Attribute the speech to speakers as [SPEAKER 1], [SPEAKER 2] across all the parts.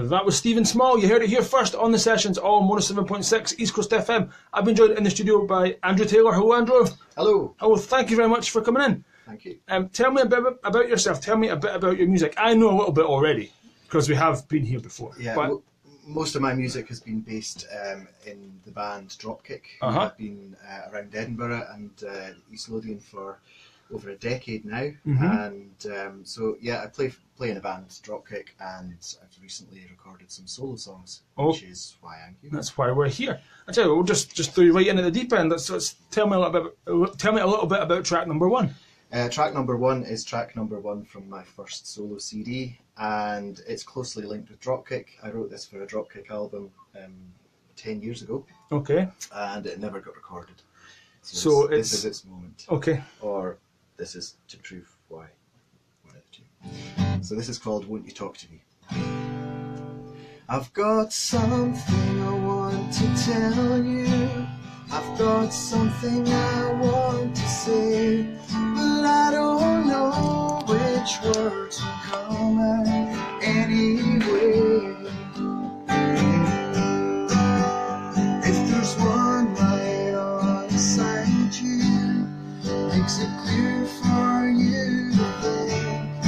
[SPEAKER 1] That was Stephen Small. You heard it here first on the sessions on 107.6 East Coast FM. I've been joined in the studio by Andrew Taylor. Hello, Andrew.
[SPEAKER 2] Hello.
[SPEAKER 1] Hello, thank you very much for coming in.
[SPEAKER 2] Thank you.
[SPEAKER 1] Tell me a bit about yourself. Tell me a bit about your music. I know a little bit already because we have been here before.
[SPEAKER 2] Yeah,
[SPEAKER 1] but
[SPEAKER 2] most of my music has been based in the band Dropkick. I've been around Edinburgh and East Lothian for over a decade now, and so yeah, I play in a band, Dropkick, and I've recently recorded some solo songs, which is why I'm here.
[SPEAKER 1] That's why we're here. I tell you, we'll just throw you right into the deep end. Let's tell me a little bit about track number one.
[SPEAKER 2] Track number one is track number one from my first solo CD, and it's closely linked with Dropkick. I wrote this for a Dropkick album 10 years ago.
[SPEAKER 1] Okay.
[SPEAKER 2] And it never got recorded.
[SPEAKER 1] So
[SPEAKER 2] this is its moment.
[SPEAKER 1] Okay.
[SPEAKER 2] Or this is to prove why. One of the two. So this is called Won't You Talk to Me. I've got something I want to tell you. I've got something I want to say, but I don't know which words will come out anyway. If there's one right on beside you, makes it clear for you to think,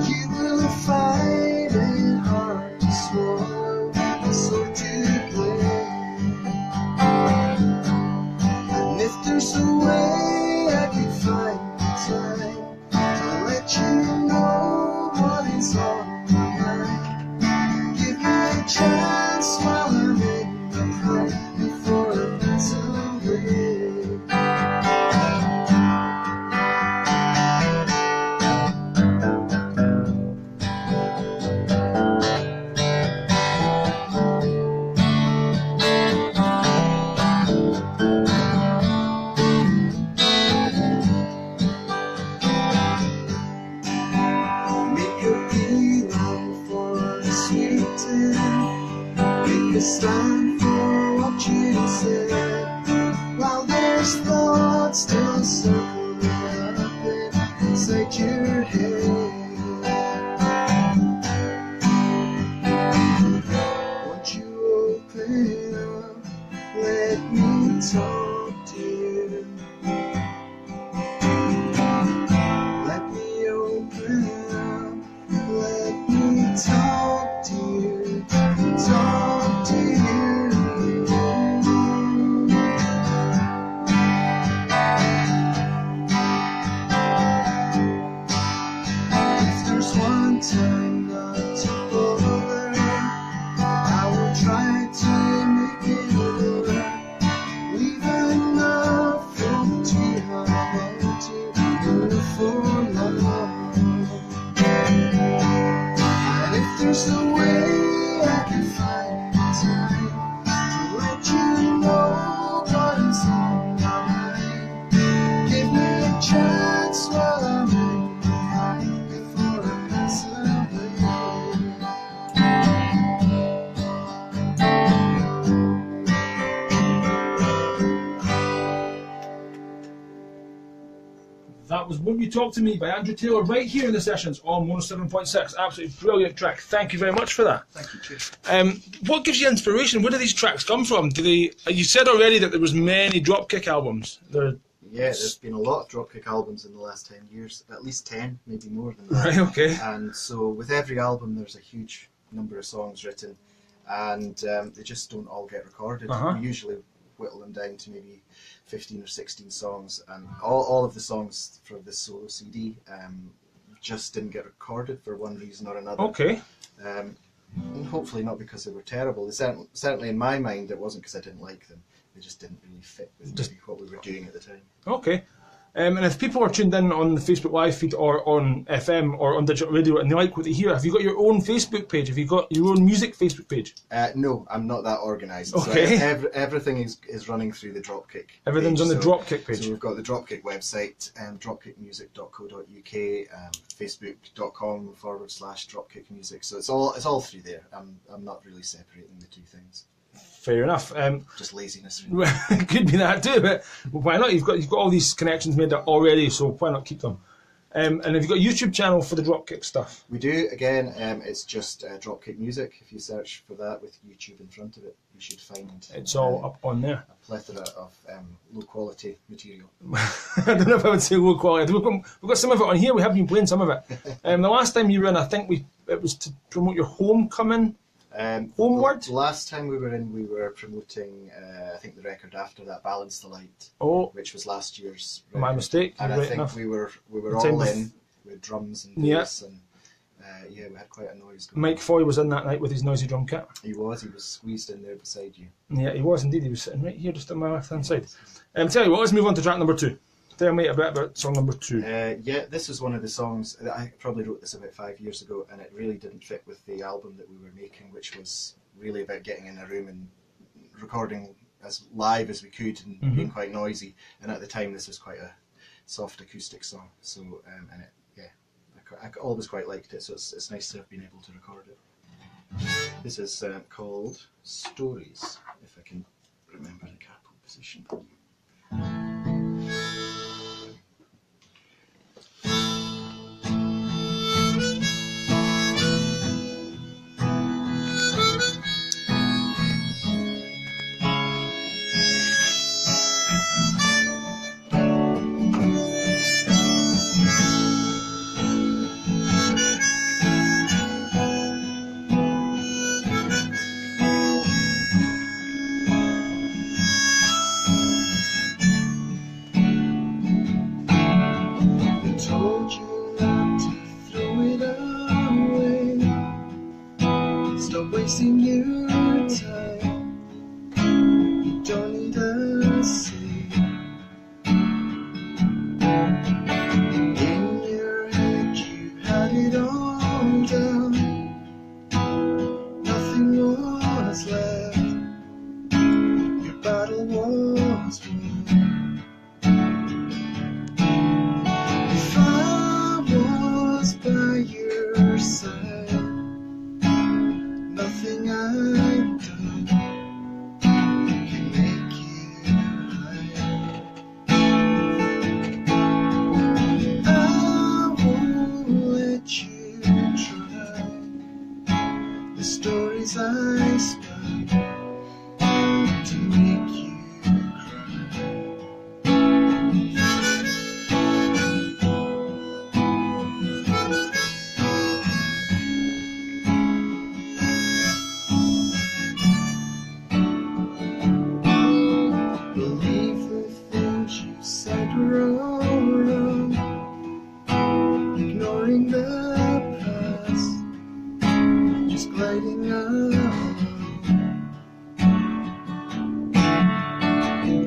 [SPEAKER 2] you will find it hard to swallow, so deeply. And if there's a way I could find the time to let you know what is on my mind, give me a chance while I'm in the night before it's away. Stand for what you said, while there's thoughts still circling up inside your head. Won't you open up, let me talk to you. Let me open up, let me talk to you. Talk to you. If there's one time not to bother, I will try to make it work. Leave enough room to have to go for love. And if there's a way I can find time to let you know what is on my mind, give me a chance while I'm in the night before I pass away.
[SPEAKER 1] That was Won't You Talk to Me by Andrew Taylor right here in the sessions on 107.6. Absolutely brilliant track. Thank you very much for that.
[SPEAKER 2] Thank you, cheers.
[SPEAKER 1] What gives you inspiration? Where do these tracks come from? You said already that there was many Dropkick albums.
[SPEAKER 2] Yeah, there's been a lot of Dropkick albums in the last 10 years, at least 10, maybe more than that.
[SPEAKER 1] Right, okay.
[SPEAKER 2] And so with every album there's a huge number of songs written, and they just don't all get recorded. We usually whittle them down to maybe 15 or 16 songs, and all of the songs for this solo CD just didn't get recorded for one reason or another.
[SPEAKER 1] Okay.
[SPEAKER 2] And hopefully not because they were terrible. Certainly in my mind it wasn't because I didn't like them. They just didn't really fit with maybe what we were doing at the time.
[SPEAKER 1] Okay. And if people are tuned in on the Facebook Live feed or on FM or on digital radio and they like what they hear, have you got your own Facebook page? Have you got your own music Facebook page?
[SPEAKER 2] No, I'm not that organised.
[SPEAKER 1] Okay.
[SPEAKER 2] So everything is running through the Dropkick.
[SPEAKER 1] Everything's
[SPEAKER 2] page.
[SPEAKER 1] on the Dropkick page.
[SPEAKER 2] So we've got the Dropkick website, dropkickmusic.co.uk, facebook.com/dropkickmusic. So it's all through there. I'm not really separating the two things.
[SPEAKER 1] Fair enough.
[SPEAKER 2] Just laziness. Really.
[SPEAKER 1] It could be that too, but why not? You've got all these connections made up already, so why not keep them? And have you got a YouTube channel for the Dropkick stuff?
[SPEAKER 2] We do. Again, it's just Dropkick Music. If you search for that with YouTube in front of it, you should find
[SPEAKER 1] it's all up on there.
[SPEAKER 2] A plethora of low quality material.
[SPEAKER 1] I don't know if I would say low quality. We've got some of it on here. We have been playing some of it. The last time you were in, I think it was to promote your homecoming. Homeward?
[SPEAKER 2] Last time we were in, we were promoting, I think the record after that, Balance the Light, which was last year's record.
[SPEAKER 1] My mistake.
[SPEAKER 2] And I think we were all in with drums and bass, and we had quite a noise going
[SPEAKER 1] Mike Foy was in that night with his noisy drum kit.
[SPEAKER 2] He was squeezed in there beside you.
[SPEAKER 1] Yeah, he was indeed. He was sitting right here just on my left hand side. Tell you what, let's move on to track number 2. Tell me a bit about song number 2.
[SPEAKER 2] This was one of the songs that I probably wrote this about 5 years ago, and it really didn't fit with the album that we were making, which was really about getting in a room and recording as live as we could and being quite noisy. And at the time, this was quite a soft acoustic song. So, I always quite liked it. So it's nice to have been able to record it. This is called Stories, if I can remember the capo position. Wasting your time, you don't need a say. In your head you had it all down, nothing was left, your battle was won. If I was by your side, nothing I've done can make you hide. I won't let you try the stories I spun to make you ignoring the past, just gliding along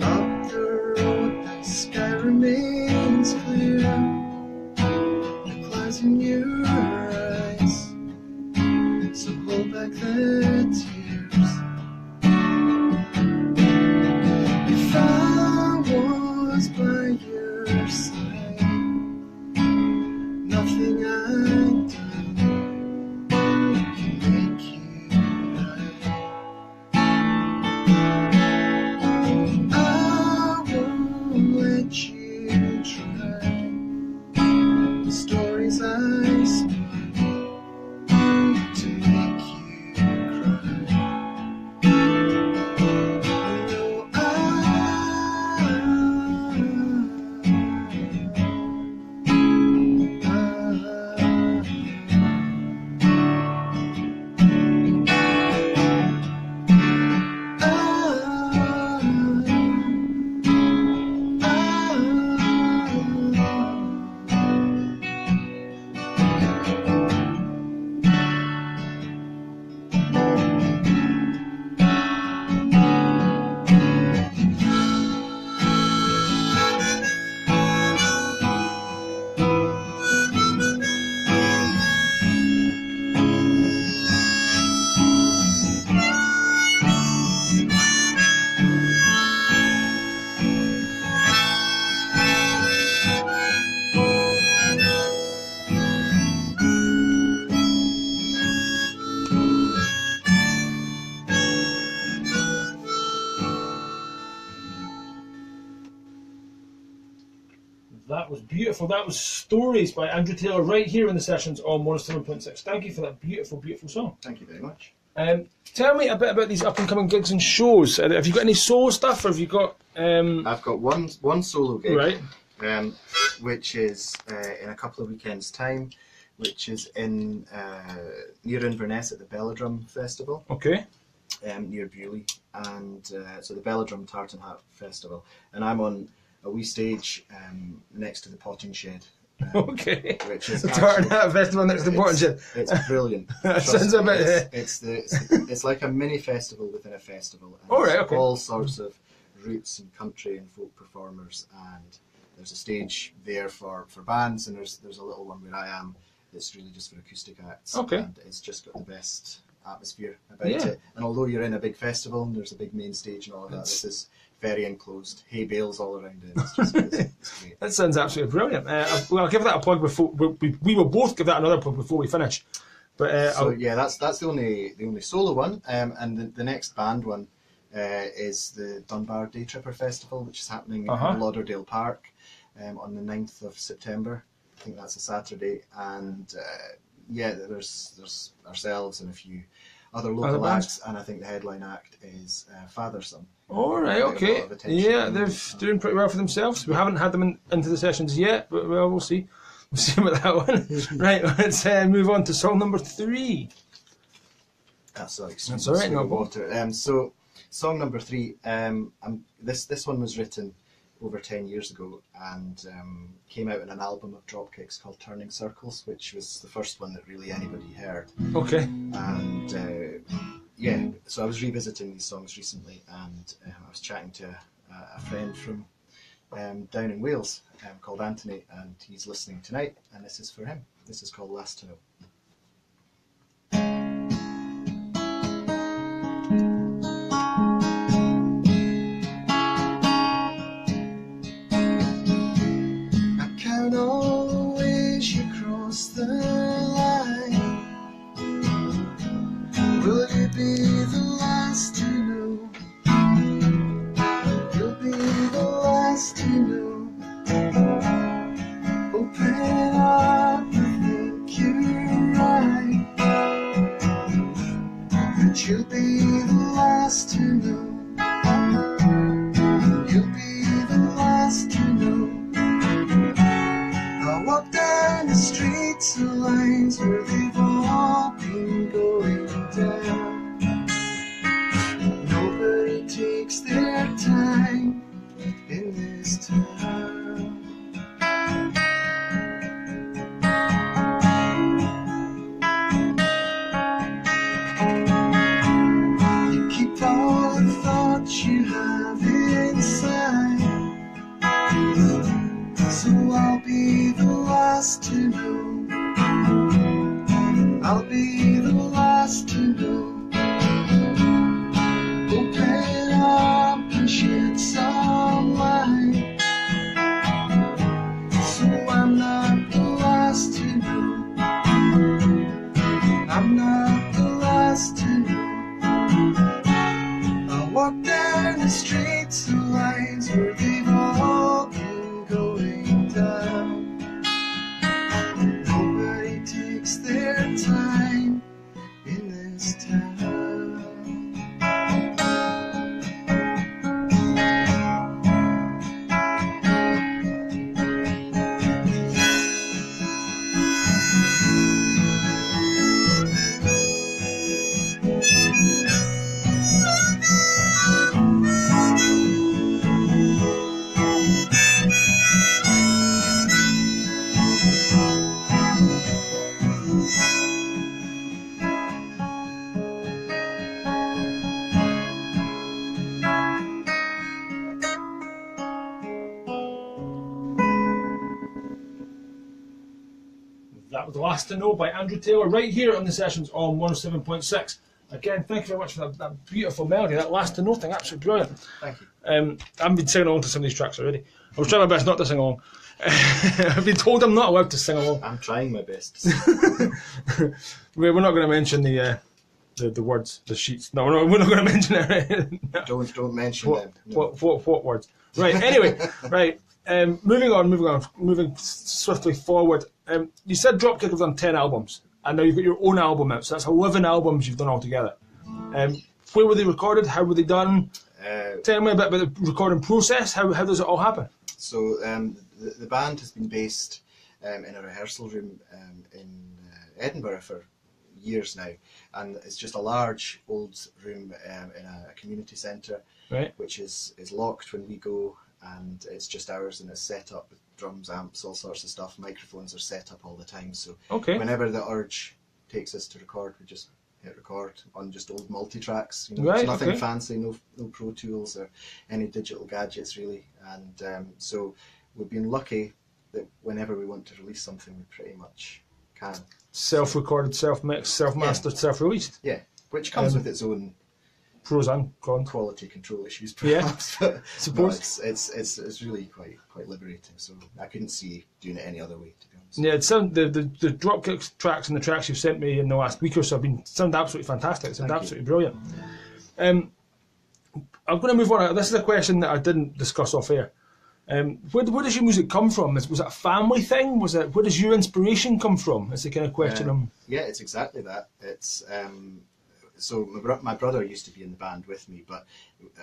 [SPEAKER 2] up the road. The sky remains clear, the clouds in your eyes, so hold back the tears. If I was by your side, nothing I've done can make you hide. I won't let you try the stories I
[SPEAKER 1] beautiful. That was Stories by Andrew Taylor right here in the sessions on 107.6. Thank you for that beautiful, beautiful song.
[SPEAKER 2] Thank you very much.
[SPEAKER 1] Tell me a bit about these up-and-coming gigs and shows. Have you got any solo stuff, or have you got...
[SPEAKER 2] I've got one solo gig,
[SPEAKER 1] right,
[SPEAKER 2] which is in a couple of weekends' time, which is in near Inverness at the Belladrum Festival.
[SPEAKER 1] Okay.
[SPEAKER 2] Near Bewley, and so the Belladrum Tartan Hat Festival, and I'm on a wee stage next to the potting shed.
[SPEAKER 1] Okay.
[SPEAKER 2] Which is
[SPEAKER 1] the Tartan Hat Festival next to the potting shed.
[SPEAKER 2] It's brilliant.
[SPEAKER 1] That sounds a bit.
[SPEAKER 2] It's like a mini festival within a festival. And
[SPEAKER 1] Okay.
[SPEAKER 2] All sorts of roots and country and folk performers, and there's a stage there for bands, and there's a little one where I am. It's really just for acoustic acts.
[SPEAKER 1] Okay.
[SPEAKER 2] And it's just got the best atmosphere about it. And although you're in a big festival and there's a big main stage and all of that, this is very enclosed. Hay bales all around it. It's just it's great.
[SPEAKER 1] That sounds absolutely brilliant. I'll give that a plug before we will both give that another plug before we finish. But
[SPEAKER 2] that's the only solo one. And the next band one is the Dunbar Day Tripper Festival, which is happening in Lauderdale Park on the 9th of September. I think that's a Saturday, and there's ourselves and a few other local acts, and I think the headline act is Fathersome.
[SPEAKER 1] All right, okay. Yeah, they're doing pretty well for themselves. We haven't had them into the sessions yet, but we'll see. We'll see about that one. Right, let's move on to song number 3.
[SPEAKER 2] That's
[SPEAKER 1] all right, no
[SPEAKER 2] water. So, song number 3. This one was written over 10 years ago and came out in an album of Dropkicks called Turning Circles, which was the first one that really anybody heard.
[SPEAKER 1] Okay.
[SPEAKER 2] And so I was revisiting these songs recently, and I was chatting to a friend from down in Wales called Anthony, and he's listening tonight, and this is for him. This is called Last to Know. You'll be the last to know. You'll be the last to know. I walk down the streets and lanes where they've all been going down. Nobody takes their time in this town. You have inside, so I'll be the last to know. I'll be the last to know. Open up and shed some light, so I'm not the last to know. I'm not the last to know. Walk down the streets and lines where they've all been going down. Nobody takes their time in this town.
[SPEAKER 1] That was The Last to Know by Andrew Taylor right here on the sessions on 107.6. Again, thank you very much for that beautiful melody, that Last to Know thing, absolutely brilliant.
[SPEAKER 2] Thank you.
[SPEAKER 1] I've been singing along to some of these tracks already. I was trying my best not to sing along. I've been told I'm not allowed to sing along.
[SPEAKER 2] I'm trying my best.
[SPEAKER 1] We're not going to mention the words, the sheets. No, we're not going to mention it. No.
[SPEAKER 2] Don't mention them. No.
[SPEAKER 1] What words? Right. Anyway, right. moving swiftly forward. You said Dropkick have done 10 albums, and now you've got your own album out, so that's 11 albums you've done altogether. Where were they recorded? How were they done? Tell me a bit about the recording process. How does it all happen?
[SPEAKER 2] So the band has been based in a rehearsal room in Edinburgh for years now, and it's just a large old room in a community centre,
[SPEAKER 1] right,
[SPEAKER 2] which is locked when we go, and it's just ours, and it's set up with drums, amps, all sorts of stuff. Microphones are set up all the time, so whenever the urge takes us to record, we just hit record on just old multi-tracks. It's nothing fancy, no Pro Tools or any digital gadgets really, and so we've been lucky that whenever we want to release something, we pretty much can.
[SPEAKER 1] Self-recorded, self-mixed, self-mastered, self-released.
[SPEAKER 2] Yeah, which comes with its own
[SPEAKER 1] pros and cons,
[SPEAKER 2] quality control issues, perhaps.
[SPEAKER 1] Yeah,
[SPEAKER 2] suppose it's really quite liberating. So I couldn't see doing it any other way, to be honest.
[SPEAKER 1] Yeah, the Dropkick tracks and the tracks you've sent me in the last week or so sound absolutely fantastic. Sound absolutely brilliant. I'm going to move on. This is a question that I didn't discuss off air. Where does your music come from? Was it a family thing? Where does your inspiration come from? It's the kind of question.
[SPEAKER 2] Yeah, it's exactly that. It's so my brother used to be in the band with me, but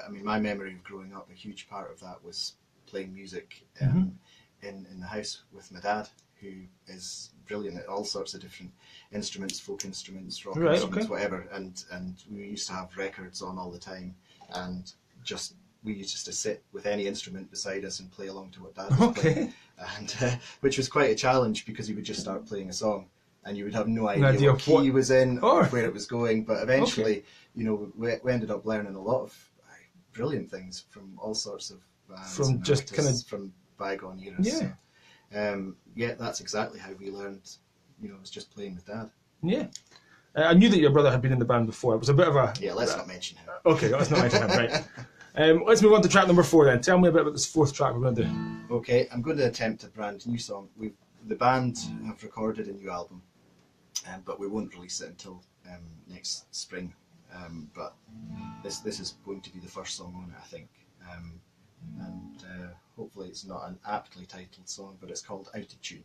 [SPEAKER 2] I mean, my memory of growing up, a huge part of that was playing music in the house with my dad, who is brilliant at all sorts of different instruments, folk instruments, rock instruments, whatever. And we used to have records on all the time, and we used to sit with any instrument beside us and play along to what Dad was playing, and which was quite a challenge because he would just start playing a song and you would have no idea what key he was in or where it was going. But eventually, we ended up learning a lot of brilliant things from all sorts of bands
[SPEAKER 1] from just kind of
[SPEAKER 2] from bygone eras. Yeah, so, that's exactly how we learned. It was just playing with Dad.
[SPEAKER 1] Yeah. I knew that your brother had been in the band before. It was a bit of a...
[SPEAKER 2] Yeah, let's not mention him.
[SPEAKER 1] Okay, let's not mention him, right. Let's move on to track number 4 then. Tell me a bit about this fourth track we're going to do.
[SPEAKER 2] Okay, I'm going to attempt a brand new song. The band have recorded a new album, but we won't release it until next spring. But this is going to be the first song on it, I think. And hopefully it's not an aptly titled song, but it's called Out of Tune.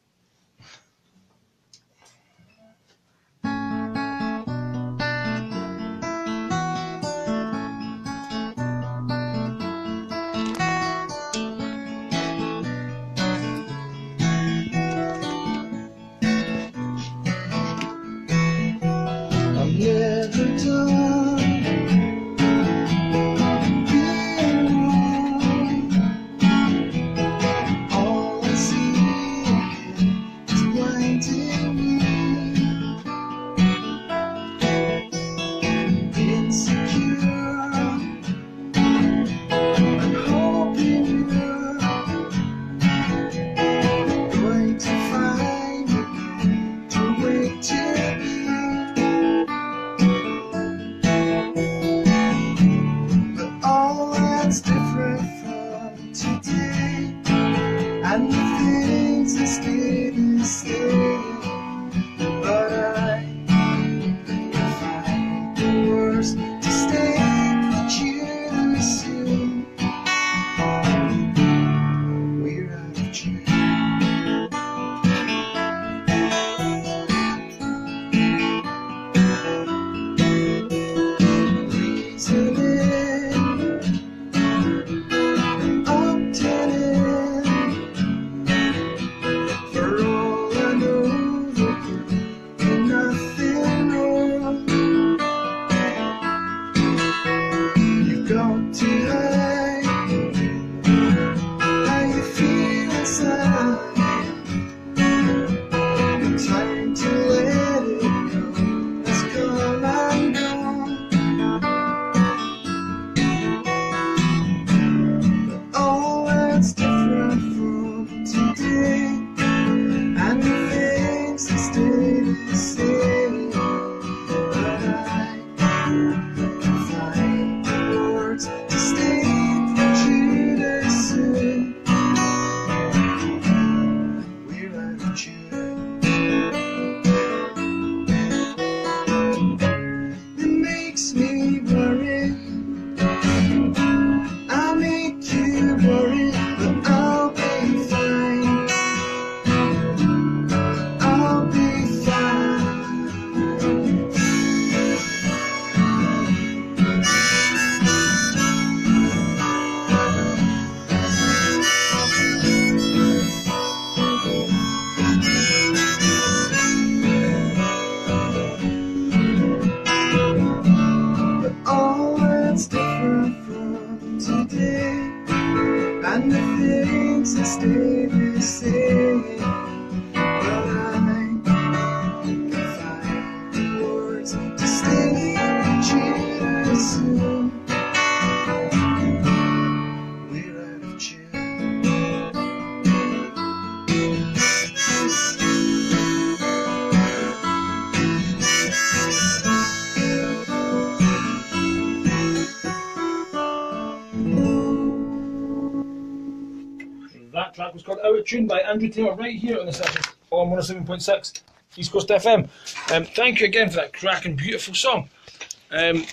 [SPEAKER 1] Out of Tune by Andrew Taylor right here on the session on 107.6 East Coast FM. Thank you again for that cracking, beautiful song. I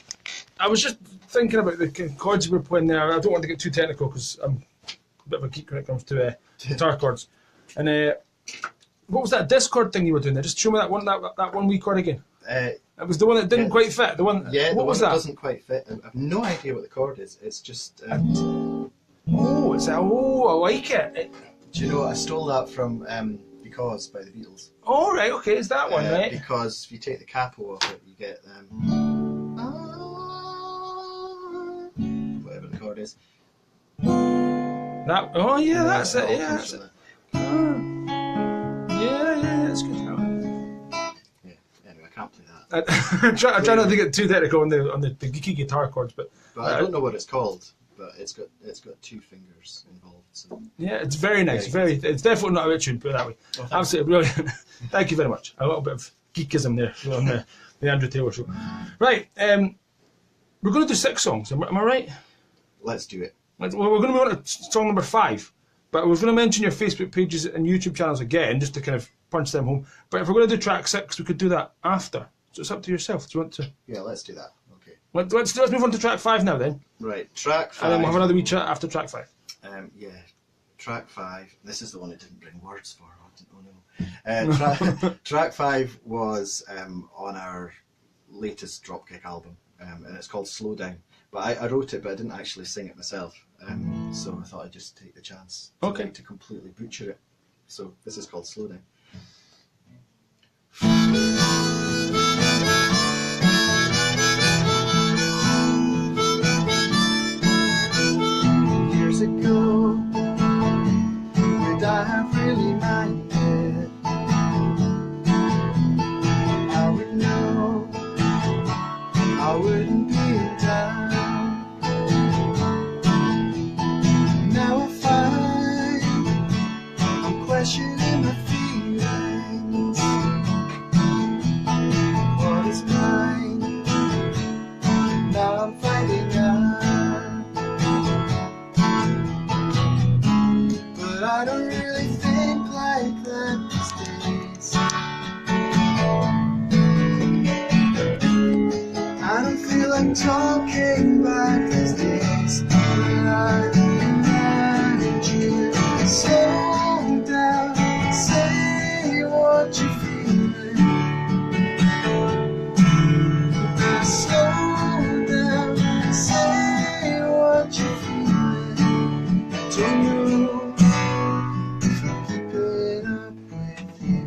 [SPEAKER 1] was just thinking about the chords you were playing there. I don't want to get too technical because I'm a bit of a geek when it comes to guitar chords. And what was that Discord thing you were doing there? Just show me that one wee chord again. It was the one that didn't quite fit. The one.
[SPEAKER 2] Yeah,
[SPEAKER 1] what was
[SPEAKER 2] that
[SPEAKER 1] that?
[SPEAKER 2] Doesn't quite fit. I have no idea what the chord is. It's just.
[SPEAKER 1] I like it.
[SPEAKER 2] Do you know? I stole that from "Because" by the Beatles.
[SPEAKER 1] Oh right, okay, it's that one, right?
[SPEAKER 2] Because if you take the capo off it, you get whatever the chord is.
[SPEAKER 1] That. Oh yeah, that's it. Yeah, that's it. Yeah, it's good.
[SPEAKER 2] I can't play that.
[SPEAKER 1] I'm trying not to get too technical on the geeky guitar chords, but
[SPEAKER 2] I don't know what it's called. But it's got 2 fingers involved. So
[SPEAKER 1] yeah, it's very nice. It's definitely not out of tune. Put it that way.
[SPEAKER 2] Oh,
[SPEAKER 1] absolutely brilliant. Thank you very much. A little bit of geekism there on the Andrew Taylor show. Right, we're going to do 6 songs. Am I right?
[SPEAKER 2] Let's do it.
[SPEAKER 1] We're going to move on to song number 5. But I was going to mention your Facebook pages and YouTube channels again, just to kind of punch them home. But if we're going to do track 6, we could do that after. So it's up to yourself. Do you want to?
[SPEAKER 2] Yeah, let's do that. Okay.
[SPEAKER 1] Let's move on to track 5 now then.
[SPEAKER 2] Right, track 5.
[SPEAKER 1] And then we'll have another wee chat after track 5.
[SPEAKER 2] Yeah, track 5. This is the one I didn't bring words for. Oh no. Track 5 was on our latest Dropkick album, and it's called Slow Down. But I wrote it, but I didn't actually sing it myself. So I thought I'd just take the chance to completely butcher it. So this is called Slow Down. Years ago, would I have really minded? I would know I wouldn't be in doubt. Now I find I'm questioning my feelings. What is mine? Now I'm finding out. But I don't really think like that these days. I don't feel like talking back these days. But I need you to slow down, say what you're feeling. Slow down, say what you're feeling. I don't know if I'll keep it up with you.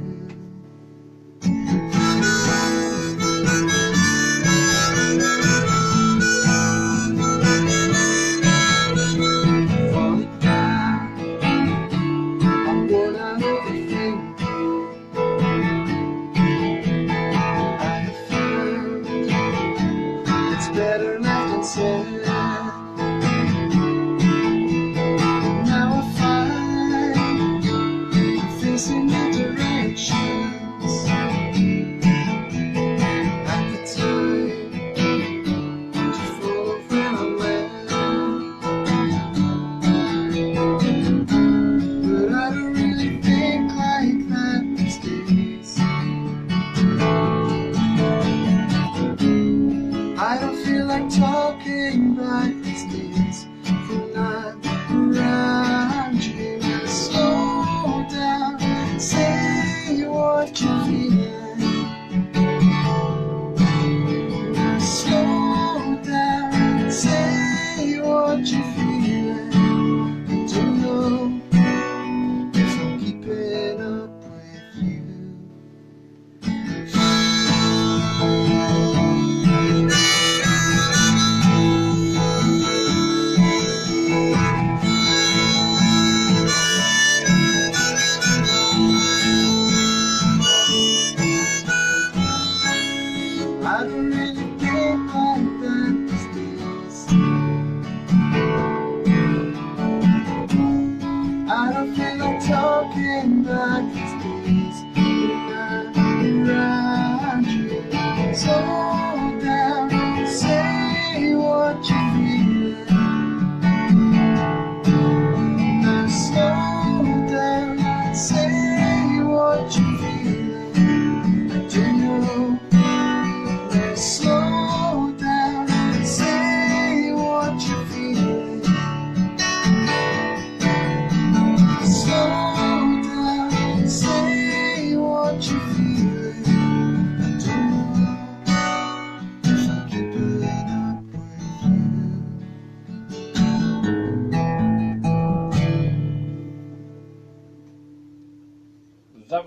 [SPEAKER 2] Falling down, I'm worn out overthinking. I have found it's better left unsaid. Now I find I'm facing new directions. At the time to follow where I'm led. But I don't really think like that these days. I don't feel like talking back these days. When I'm around you, slow down, say what you're feeling. Slow down, say what you're feeling. I don't know if I'm keeping up with you.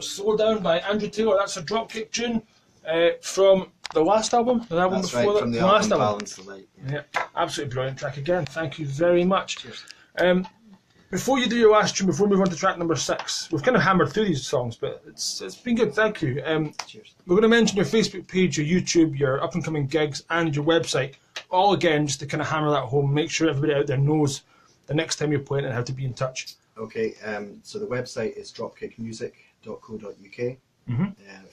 [SPEAKER 1] was Slow Down by Andrew Taylor. That's a Dropkick tune from the last album. The album
[SPEAKER 2] That's
[SPEAKER 1] before
[SPEAKER 2] right,
[SPEAKER 1] that.
[SPEAKER 2] from the
[SPEAKER 1] last
[SPEAKER 2] album Balance the Light.
[SPEAKER 1] Yeah, absolutely brilliant track again. Thank you very much.
[SPEAKER 2] Cheers.
[SPEAKER 1] Before you do your last tune, before we move on to track number 6, we've kind of hammered through these songs, but it's been good. Thank you.
[SPEAKER 2] Cheers.
[SPEAKER 1] We're going to mention your Facebook page, your YouTube, your up and coming gigs, and your website. All again, just to kind of hammer that home. Make sure everybody out there knows the next time you're playing and how to be in touch.
[SPEAKER 2] Okay. So the website is dropkickmusic.co.uk.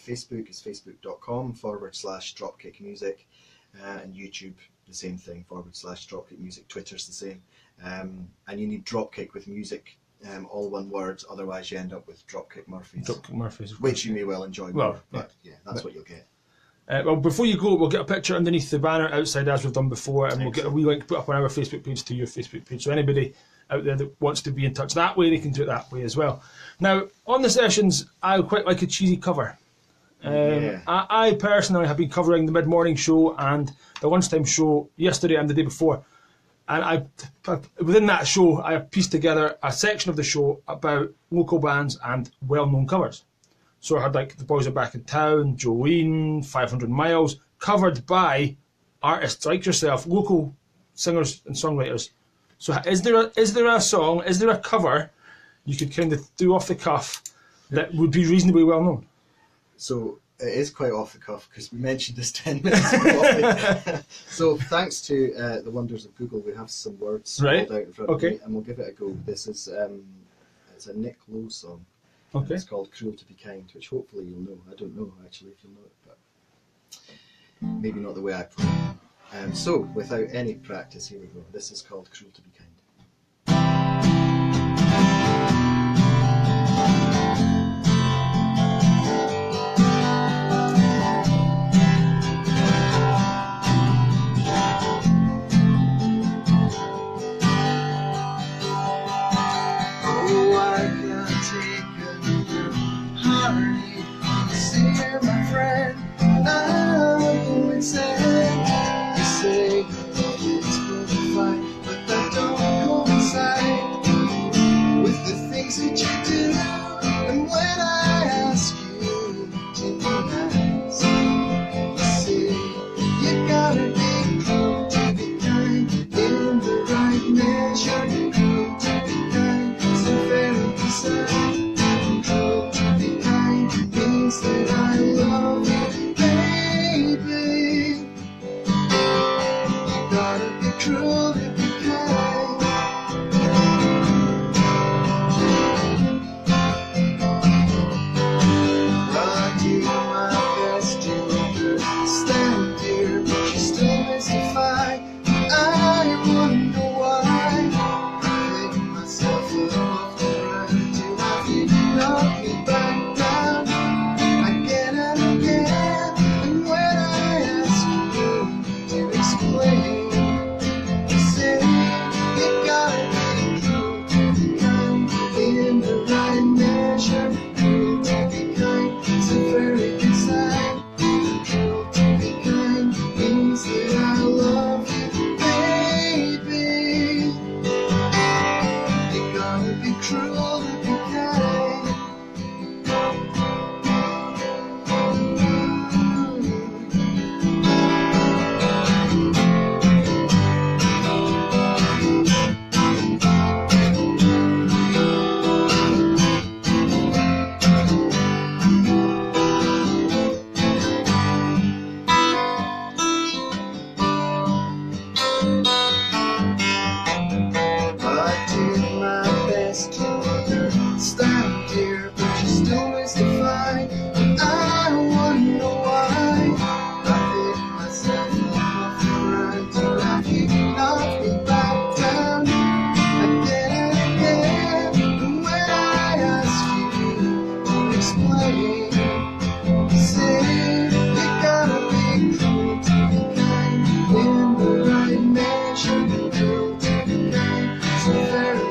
[SPEAKER 2] Facebook is facebook.com/dropkickmusic, and YouTube the same thing /dropkickmusic. Twitter's the same. And you need Dropkick with music, all one word, otherwise you end up with Dropkick Murphys.
[SPEAKER 1] Dropkick Murphys.
[SPEAKER 2] Which you may well enjoy more, but yeah, that's what you'll get.
[SPEAKER 1] Well, before you go, we'll get a picture underneath the banner outside as we've done before, and we'll get a wee link put up on our Facebook page to your Facebook page. So anybody out there that wants to be in touch that way, they can do it that way as well. Now, on the sessions, I quite like a cheesy cover. I personally have been covering the mid-morning show and the lunchtime show yesterday and the day before. And within that show, I have pieced together a section of the show about local bands and well-known covers. So I had like The Boys Are Back in Town, Jolene, 500 Miles, covered by artists like yourself, local singers and songwriters. So is there a song, is there a cover you could kind of do off the cuff that would be reasonably well-known?
[SPEAKER 2] So it is quite off the cuff because we mentioned this 10 minutes ago. So thanks to the wonders of Google, we have some words
[SPEAKER 1] right
[SPEAKER 2] out in front of me, and we'll give it a go. This is it's a Nick Lowe song.
[SPEAKER 1] Okay.
[SPEAKER 2] It's called Cruel to Be Kind, which hopefully you'll know. I don't know actually if you'll know it, but maybe not the way I play it. So without any practice, here we go. This is called Cruel to Be Kind.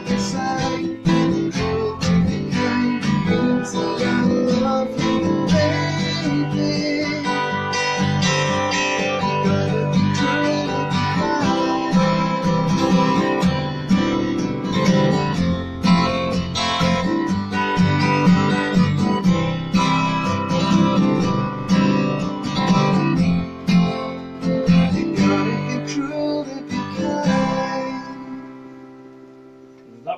[SPEAKER 3] Inside, cruel to be kind, means that I love you.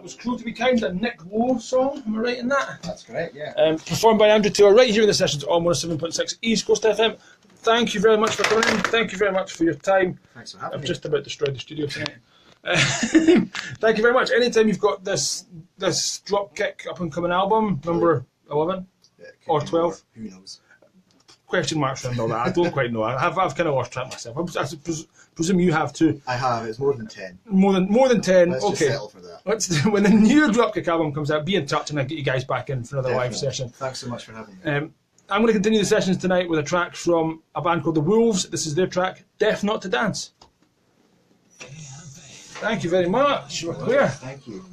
[SPEAKER 1] was Cruel to Be Kind, a Nick Lowe song. Am I right in that?
[SPEAKER 2] That's correct, yeah.
[SPEAKER 1] Performed by Andrew Taylor right here in the sessions on 107.6 East Coast FM. Thank you very much for coming in. Thank you very much for your time.
[SPEAKER 2] Thanks for having me.
[SPEAKER 1] I've just about destroyed the studio tonight. Thank you very much. Anytime you've got this Dropkick up and coming album, number 11 or 12.
[SPEAKER 2] Who knows?
[SPEAKER 1] Question marks around all that. I don't quite know. I've kind of lost track myself. I presume you have too.
[SPEAKER 2] I have. It's more than 10.
[SPEAKER 1] More than 10.
[SPEAKER 2] Let's
[SPEAKER 1] okay.
[SPEAKER 2] just settle for that.
[SPEAKER 1] When the new Dropkick album comes out, be in touch and I'll get you guys back in for another live session.
[SPEAKER 2] Thanks so much for having me.
[SPEAKER 1] I'm going to continue the sessions tonight with a track from a band called The Wolves. This is their track, Deaf Not to Dance. Thank you very much. We're clear.
[SPEAKER 2] Thank you.